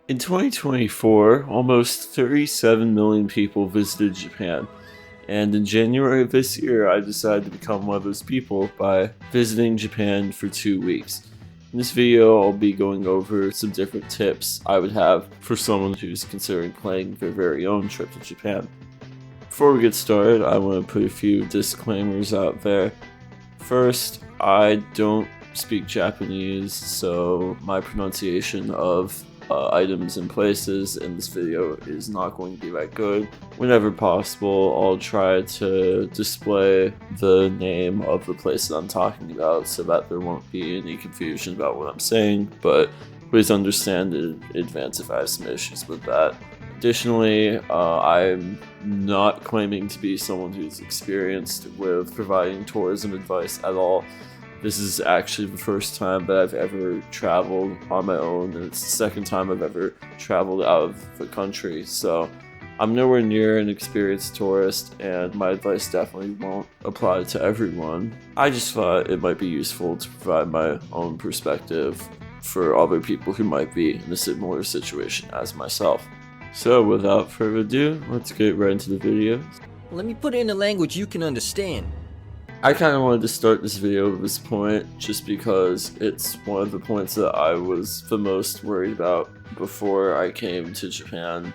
In 2024, almost 37 million people visited Japan, and in January of this year, I decided to become one of those people by visiting Japan for 2 weeks. In this video, I'll be going over some different tips I would have for someone who's considering planning their very own trip to Japan. Before we get started, I want to put a few disclaimers out there. First, I don't speak Japanese, so my pronunciation of items and places in this video is not going to be that good. Whenever possible, I'll try to display the name of the place that I'm talking about so that there won't be any confusion about what I'm saying, but please understand in advance if I have some issues with that. Additionally, I'm not claiming to be someone who's experienced with providing tourism advice at all. This is actually the first time that I've ever traveled on my own, and it's the second time I've ever traveled out of the country, so I'm nowhere near an experienced tourist, and my advice definitely won't apply to everyone. I just thought it might be useful to provide my own perspective for other people who might be in a similar situation as myself. So without further ado, let's get right into the video. Let me put it in a language you can understand. I kind of wanted to start this video at this point just because it's one of the points that I was the most worried about before I came to Japan,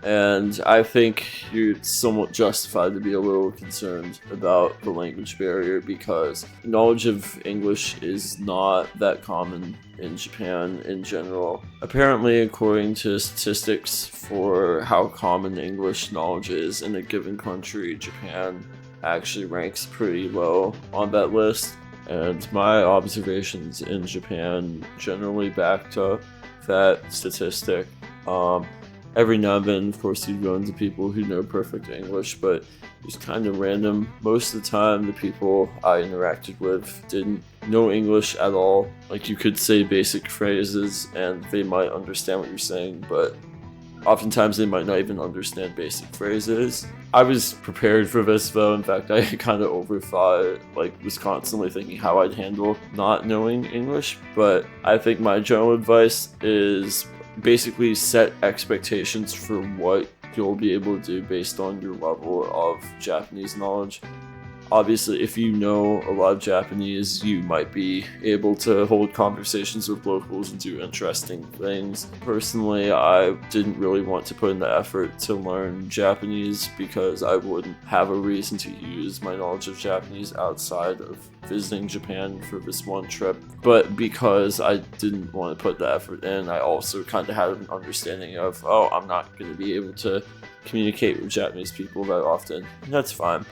and I think you're somewhat justified to be a little concerned about the language barrier because knowledge of English is not that common in Japan in general. Apparently, according to statistics for how common English knowledge is in a given country, Japan actually ranks pretty low on that list, and my observations in Japan generally backed up that statistic. Every now and then, of course, you run into people who know perfect English, but it's kind of random. Most of the time, the people I interacted with didn't know English at all. Like, you could say basic phrases and they might understand what you're saying, but oftentimes they might not even understand basic phrases. I was prepared for this though. In fact, I kind of overthought it, like was constantly thinking how I'd handle not knowing English. But I think my general advice is basically set expectations for what you'll be able to do based on your level of Japanese knowledge. Obviously, if you know a lot of Japanese, you might be able to hold conversations with locals and do interesting things. Personally, I didn't really want to put in the effort to learn Japanese because I wouldn't have a reason to use my knowledge of Japanese outside of visiting Japan for this one trip. But because I didn't want to put the effort in, I also kind of had an understanding of, oh, I'm not going to be able to communicate with Japanese people that often. And that's fine.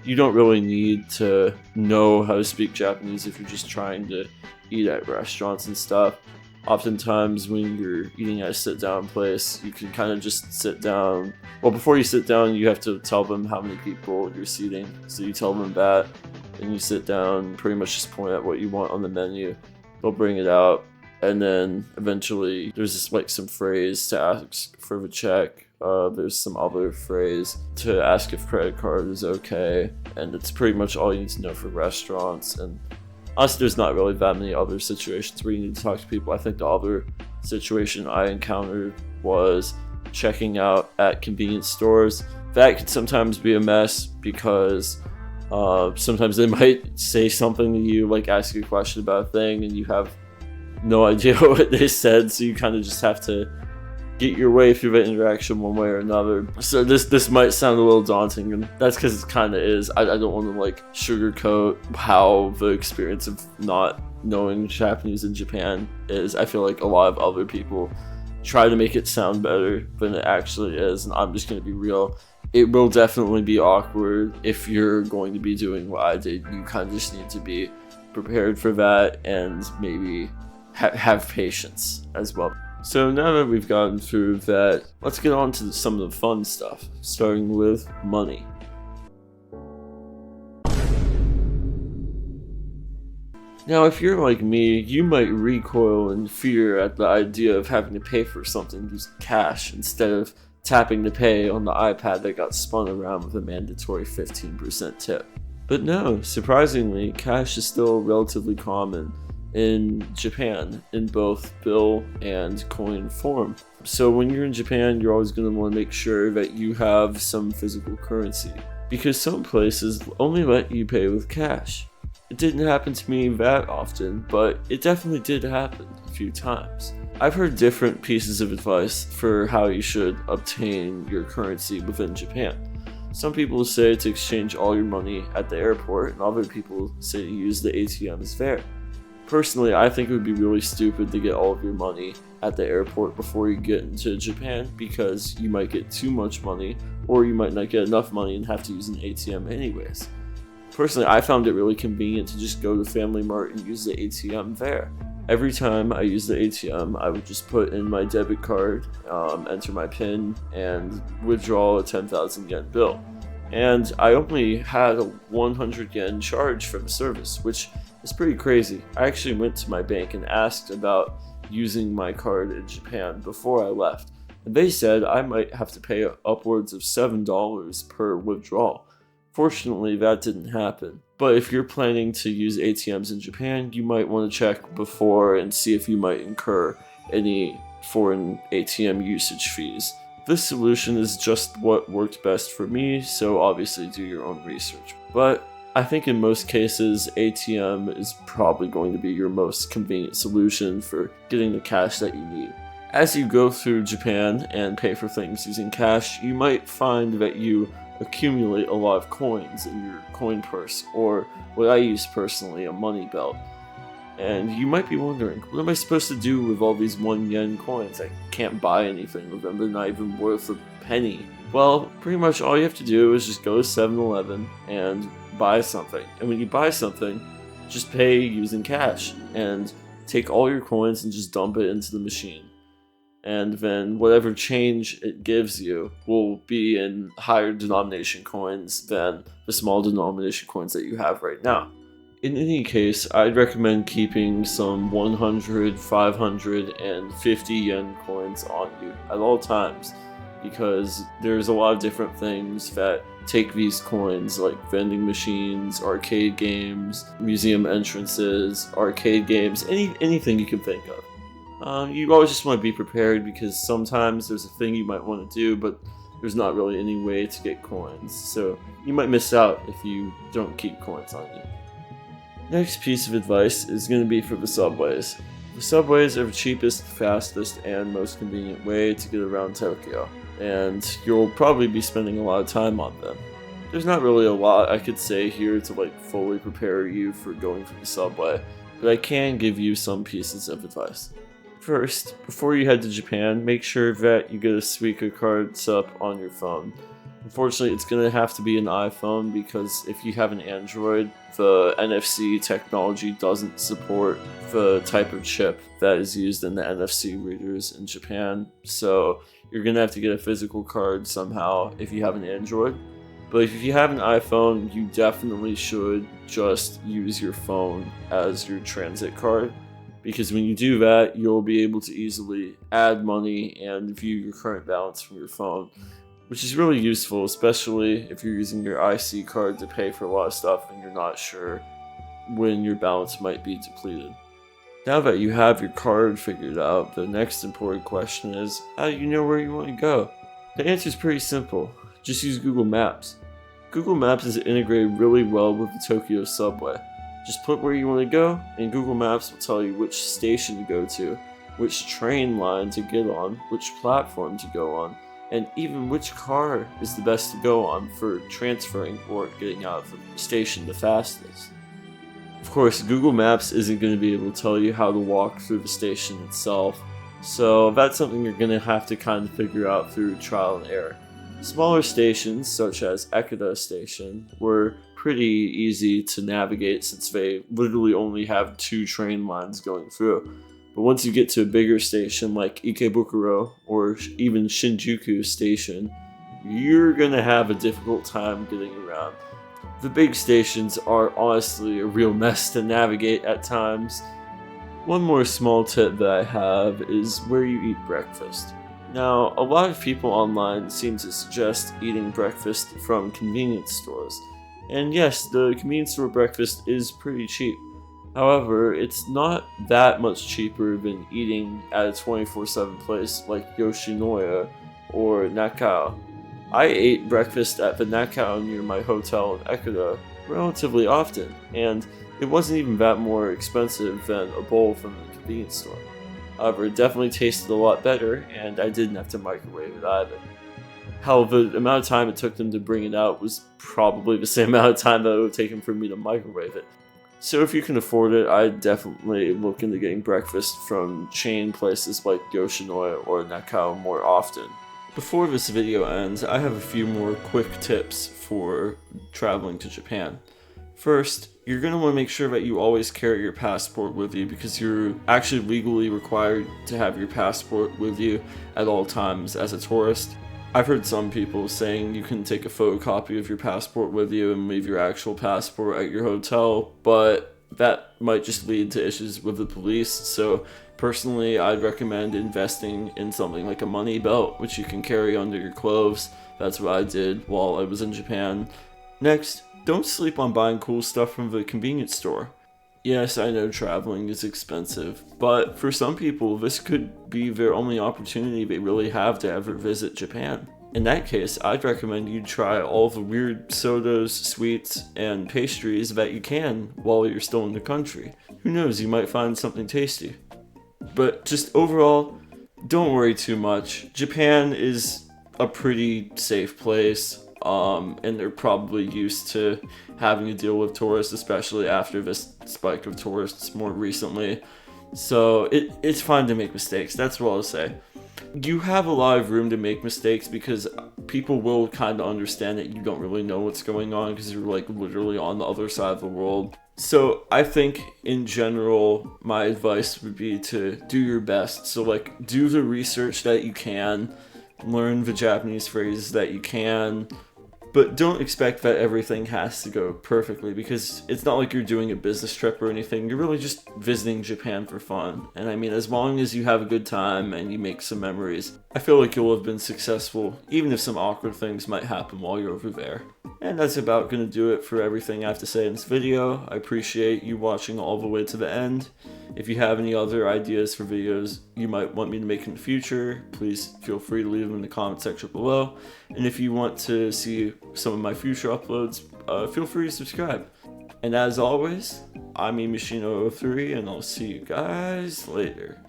You don't really need to know how to speak Japanese if you're just trying to eat at restaurants and stuff. Oftentimes when you're eating at a sit-down place, you can kind of just sit down. Well, before you sit down, you have to tell them how many people you're seating. So you tell them that, and you sit down, pretty much just point at what you want on the menu. They'll bring it out, and then eventually there's just like some phrase to ask for the check. There's some other phrase to ask if credit card is okay, and it's pretty much all you need to know for restaurants. And honestly, there's not really that many other situations where you need to talk to people. I think the other situation I encountered was checking out at convenience stores. That can sometimes be a mess because sometimes they might say something to you, like ask you a question about a thing, and you have no idea what they said, so you kind of just have to get your way through the interaction one way or another. So this might sound a little daunting, and that's because it kind of is. I don't want to like sugarcoat how the experience of not knowing Japanese in Japan is. I feel like a lot of other people try to make it sound better than it actually is, and I'm just going to be real. It will definitely be awkward if you're going to be doing what I did. You kind of just need to be prepared for that and maybe have patience as well. So now that we've gotten through that, let's get on to some of the fun stuff, starting with money. Now, if you're like me, you might recoil in fear at the idea of having to pay for something with cash instead of tapping to pay on the iPad that got spun around with a mandatory 15% tip. But no, surprisingly, cash is still relatively common in Japan in both bill and coin form. So when you're in Japan, you're always going to want to make sure that you have some physical currency, because some places only let you pay with cash. It didn't happen to me that often, but it definitely did happen a few times. I've heard different pieces of advice for how you should obtain your currency within Japan. Some people say to exchange all your money at the airport, and other people say to use the ATMs there. Personally, I think it would be really stupid to get all of your money at the airport before you get into Japan, because you might get too much money, or you might not get enough money and have to use an ATM anyways. Personally, I found it really convenient to just go to Family Mart and use the ATM there. Every time I used the ATM, I would just put in my debit card, enter my PIN, and withdraw a 10,000 yen bill. And I only had a 100 yen charge for the service, which is pretty crazy. I actually went to my bank and asked about using my card in Japan before I left, and they said I might have to pay upwards of $7 per withdrawal. Fortunately, that didn't happen. But if you're planning to use ATMs in Japan, you might want to check before and see if you might incur any foreign ATM usage fees. This solution is just what worked best for me, so obviously do your own research. But I think in most cases, ATM is probably going to be your most convenient solution for getting the cash that you need. As you go through Japan and pay for things using cash, you might find that you accumulate a lot of coins in your coin purse, or what I use personally, a money belt. And you might be wondering, what am I supposed to do with all these 1 yen coins? I can't buy anything with them, they're not even worth a penny. Well, pretty much all you have to do is just go to 7-Eleven and buy something. And when you buy something, just pay using cash and take all your coins and just dump it into the machine. And then whatever change it gives you will be in higher denomination coins than the small denomination coins that you have right now. In any case, I'd recommend keeping some 100, 500, and 50 yen coins on you at all times, because there's a lot of different things that take these coins, like vending machines, arcade games, museum entrances, arcade games, anything you can think of. You always just want to be prepared, because sometimes there's a thing you might want to do, but there's not really any way to get coins, so you might miss out if you don't keep coins on you. Next piece of advice is going to be for the subways. The subways are the cheapest, fastest, and most convenient way to get around Tokyo, and you'll probably be spending a lot of time on them. There's not really a lot I could say here to fully prepare you for going for the subway, but I can give you some pieces of advice. First, before you head to Japan, make sure that you get a Suica card set up on your phone. Unfortunately, it's going to have to be an iPhone, because if you have an Android, the NFC technology doesn't support the type of chip that is used in the NFC readers in Japan. So you're going to have to get a physical card somehow if you have an Android. But if you have an iPhone, you definitely should just use your phone as your transit card, because when you do that, you'll be able to easily add money and view your current balance from your phone, which is really useful, especially if you're using your IC card to pay for a lot of stuff and you're not sure when your balance might be depleted. Now that you have your card figured out, the next important question is, how do you know where you want to go? The answer is pretty simple. Just use Google Maps. Google Maps is integrated really well with the Tokyo subway. Just put where you want to go, and Google Maps will tell you which station to go to, which train line to get on, which platform to go on, and even which car is the best to go on for transferring or getting out of the station the fastest. Of course, Google Maps isn't going to be able to tell you how to walk through the station itself, so that's something you're going to have to kind of figure out through trial and error. Smaller stations, such as Ekida Station, were pretty easy to navigate since they literally only have 2 train lines going through. But once you get to a bigger station like Ikebukuro or even Shinjuku Station, you're going to have a difficult time getting around. The big stations are honestly a real mess to navigate at times. One more small tip that I have is where you eat breakfast. Now, a lot of people online seem to suggest eating breakfast from convenience stores. And yes, the convenience store breakfast is pretty cheap. However, it's not that much cheaper than eating at a 24/7 place like Yoshinoya or Nakao. I ate breakfast at the Nakao near my hotel in Ekida relatively often, and it wasn't even that more expensive than a bowl from the convenience store. However, it definitely tasted a lot better, and I didn't have to microwave it either. Hell, the amount of time it took them to bring it out was probably the same amount of time that it would have taken for me to microwave it. So if you can afford it, I'd definitely look into getting breakfast from chain places like Yoshinoya or Nakao more often. Before this video ends, I have a few more quick tips for traveling to Japan. First, you're going to want to make sure that you always carry your passport with you because you're actually legally required to have your passport with you at all times as a tourist. I've heard some people saying you can take a photocopy of your passport with you and leave your actual passport at your hotel, but that might just lead to issues with the police. So personally, I'd recommend investing in something like a money belt, which you can carry under your clothes. That's what I did while I was in Japan. Next, don't sleep on buying cool stuff from the convenience store. Yes, I know traveling is expensive, but for some people, this could be their only opportunity they really have to ever visit Japan. In that case, I'd recommend you try all the weird sodas, sweets, and pastries that you can while you're still in the country. Who knows, you might find something tasty. But just overall, don't worry too much. Japan is a pretty safe place. And they're probably used to having to deal with tourists, especially after this spike of tourists more recently. So it's fine to make mistakes. That's what I'll say. You have a lot of room to make mistakes because people will kind of understand that you don't really know what's going on because you're like literally on the other side of the world. So I think in general, my advice would be to do your best. So like do the research that you can, learn the Japanese phrases that you can, but don't expect that everything has to go perfectly because it's not like you're doing a business trip or anything. You're really just visiting Japan for fun. And I mean, as long as you have a good time and you make some memories, I feel like you'll have been successful, even if some awkward things might happen while you're over there. And that's about going to do it for everything I have to say in this video. I appreciate you watching all the way to the end. If you have any other ideas for videos you might want me to make in the future, please feel free to leave them in the comment section below. And if you want to see some of my future uploads, feel free to subscribe. And as always, I'm Machino03, and I'll see you guys later.